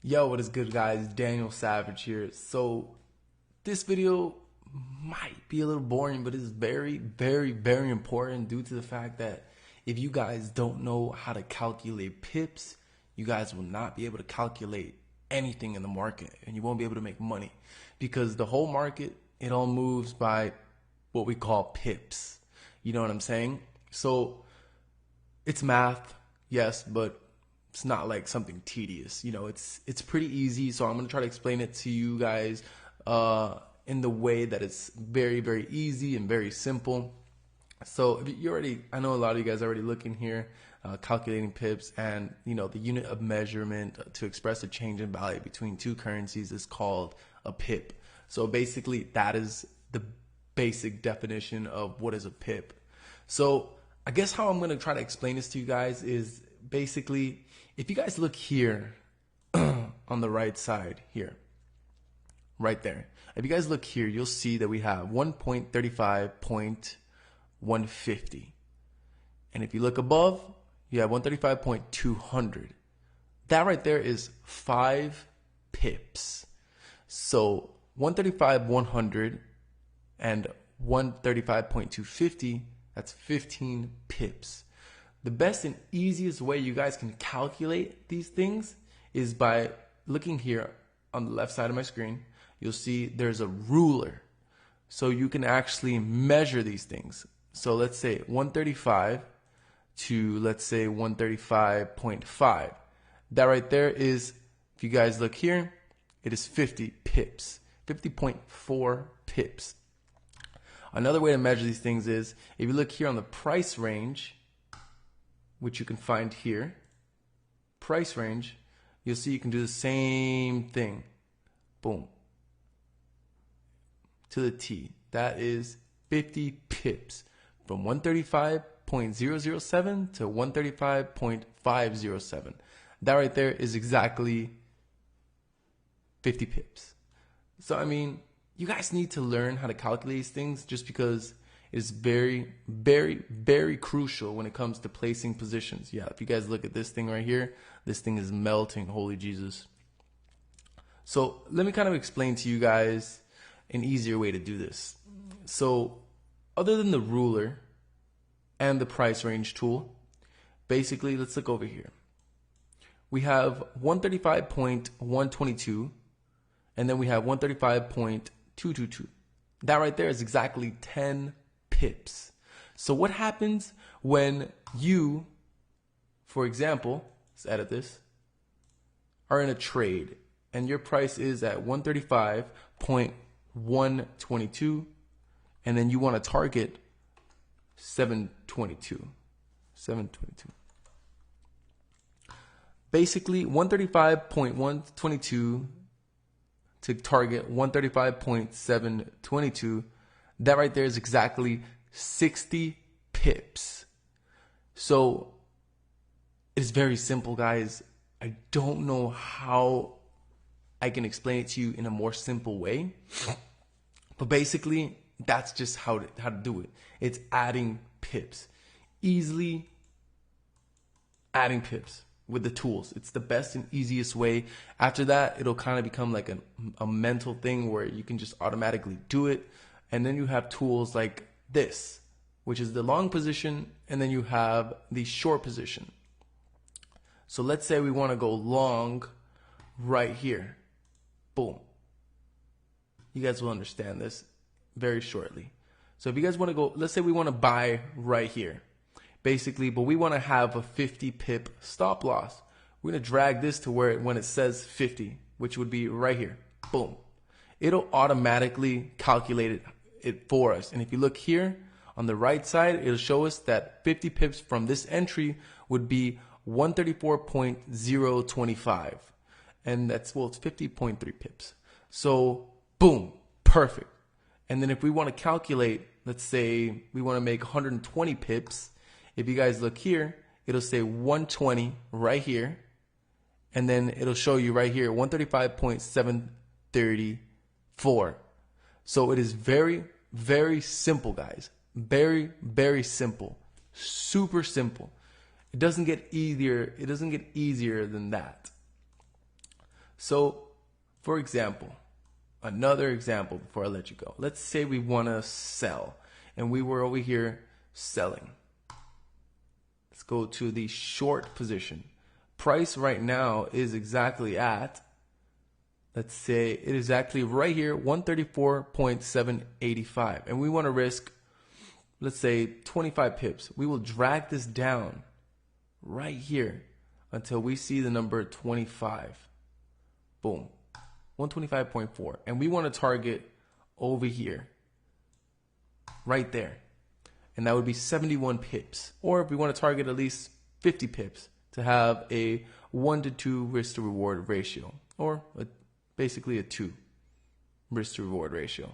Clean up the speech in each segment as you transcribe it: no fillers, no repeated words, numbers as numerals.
Yo, what is good, guys? Daniel Savage here. So, this video might be a little boring, but it's very, very, very important due to the fact that if you guys don't know how to calculate pips, you guys will not be able to calculate anything in the market and you won't be able to make money because the whole market, it all moves by what we call pips. You know what I'm saying? So, it's math, yes, but it's not like something tedious. It's pretty easy. So I'm gonna try to explain it to you guys in the way that it's very, very easy and very simple. So if you already, I know a lot of you guys are already looking here, calculating pips, and the unit of measurement to express a change in value between two currencies is called a pip. So basically, that is the basic definition of what is a pip. So I guess how I'm going to try to explain this to you guys is basically, if you guys look here on the right side here, right there, if you guys look here, you'll see that we have 1.35.150. And if you look above, you have 135.200. That right there is 5 pips. So 135.100 and 135.250, that's 15 pips. The best and easiest way you guys can calculate these things is by looking here on the left side of my screen. You'll see there's a ruler. So you can actually measure these things. So let's say 135 to, let's say, 135.5. That right there is, if you guys look here, it is 50 pips, 50.4 pips. Another way to measure these things is, if you look here on the price range, which you can find here, price range, you'll see you can do the same thing. Boom. To the T. That is 50 pips from 135.007 to 135.507. That right there is exactly 50 pips. So, I mean, you guys need to learn how to calculate these things just because it's very, very, very crucial when it comes to placing positions. Yeah, if you guys look at this thing right here, this thing is melting. Holy Jesus. So let me kind of explain to you guys an easier way to do this. So other than the ruler and the price range tool, basically, let's look over here. We have 135.122 and then we have 135.222. That right there is exactly 10 pips. So what happens when you, for example, let's edit this, are in a trade and your price is at 135.122 and then you want to target 722. Basically, 135.122 to target 135.722, that right there is exactly 60 pips. So it is very simple, guys. I don't know how I can explain it to you in a more simple way, but basically that's just how to do it. It's adding pips, easily adding pips with the tools. It's the best and easiest way. After that, it'll kind of become like a mental thing where you can just automatically do it. And then you have tools like this, which is the long position, and then you have the short position. So let's say we want to go long right here. Boom. You guys will understand this very shortly. So if you guys want to go, let's say we want to buy right here. Basically, but we want to have a 50 pip stop loss. We're going to drag this to where when it says 50, which would be right here. Boom. It'll automatically calculate it for us. And if you look here on the right side, it'll show us that 50 pips from this entry would be 134.025. And that's, well, it's 50.3 pips. So boom, perfect. And then if we want to calculate, let's say we want to make 120 pips. If you guys look here, it'll say 120 right here. And then it'll show you right here, 135.734. So it is very, very simple, guys. Very, very simple. Super simple. It doesn't get easier. It doesn't get easier than that. So, for example, another example before I let you go. Let's say we want to sell and we were over here selling. Let's go to the short position. Price right now is exactly at, let's say it is actually right here, 134.785. And we want to risk, let's say 25 pips. We will drag this down right here until we see the number 25. Boom. 125.4. And we want to target over here, right there. And that would be 71 pips. Or if we want to target at least 50 pips to have a 1-to-2 risk to reward ratio, or basically a 2 risk to reward ratio.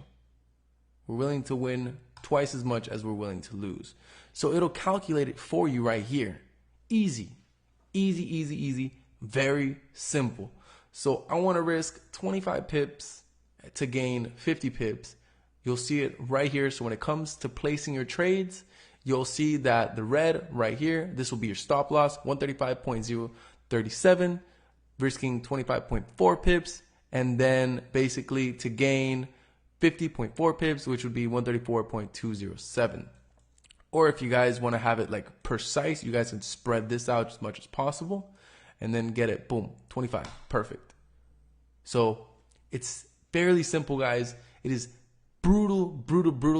We're willing to win twice as much as we're willing to lose. So it'll calculate it for you right here. Easy, easy, easy, easy, very simple. So I want to risk 25 pips to gain 50 pips. You'll see it right here. So when it comes to placing your trades, you'll see that the red right here, this will be your stop loss, 135.037, risking 25.4 pips. And then basically to gain 50.4 pips, which would be 134.207. Or if you guys want to have it like precise, you guys can spread this out as much as possible and then get it, boom, 25, perfect. So it's fairly simple, guys. It is brutal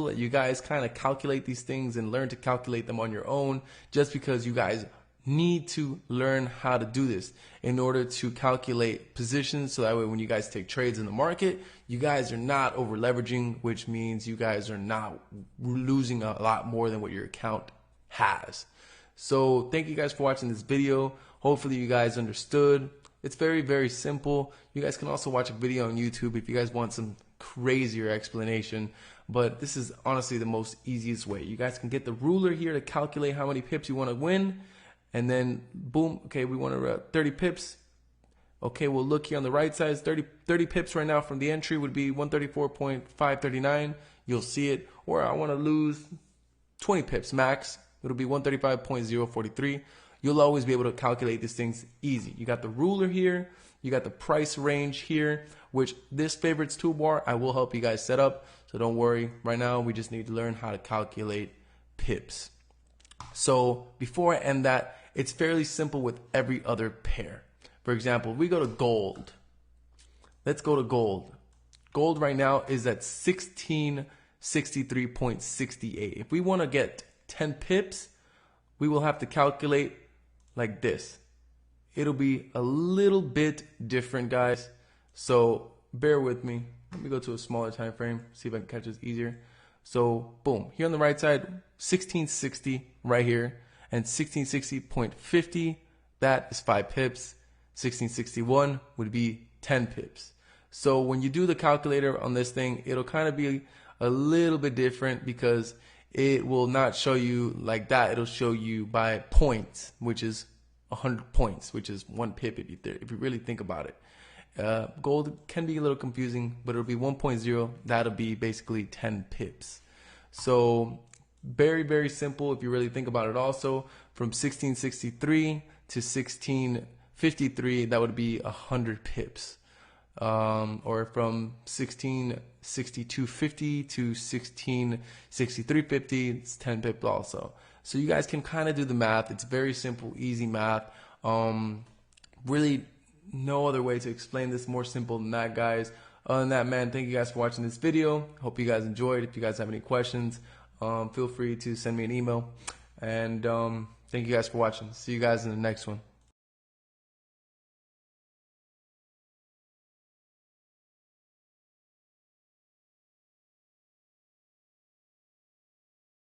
that you guys kind of calculate these things and learn to calculate them on your own, just because you guys need to learn how to do this in order to calculate positions, so that way when you guys take trades in the market, you guys are not over leveraging, which means you guys are not losing a lot more than what your account has. So thank you guys for watching this video. Hopefully you guys understood. It's very, very simple. You guys can also watch a video on YouTube if you guys want some crazier explanation, but this is honestly the most easiest way. You guys can get the ruler here to calculate how many pips you want to win, and then boom, okay, we want to 30 pips. Okay, we'll look here on the right side. 30 pips right now from the entry would be 134.539. You'll see it. Or I want to lose 20 pips max. It'll be 135.043. You'll always be able to calculate these things easy. You got the ruler here. You got the price range here, which this favorites toolbar I will help you guys set up. So don't worry. Right now, we just need to learn how to calculate pips. So before I end that, it's fairly simple with every other pair. For example, we go to gold. Let's go to gold. Gold right now is at 1663.68. If we want to get 10 pips, we will have to calculate like this. It'll be a little bit different, guys. So bear with me. Let me go to a smaller time frame, see if I can catch this easier. So boom, here on the right side, 1660 right here, and 1660.50, that is 5 pips. 1661 would be 10 pips. So when you do the calculator on this thing, it'll kind of be a little bit different because it will not show you like that. It'll show you by points, which is 100 points, which is 1 pip if you really think about it. Gold can be a little confusing, but it'll be 1.0. That'll be basically 10 pips. So very, very simple if you really think about it. Also, from 1663 to 1653, that would be 100 pips. Or from 1662.50 to 1663.50, it's 10 pips also. So you guys can kind of do the math. It's very simple, easy math. Really no other way to explain this more simple than that, guys. Other than that, man, thank you guys for watching this video. Hope you guys enjoyed. If you guys have any questions, feel free to send me an email. And thank you guys for watching. See you guys in the next one.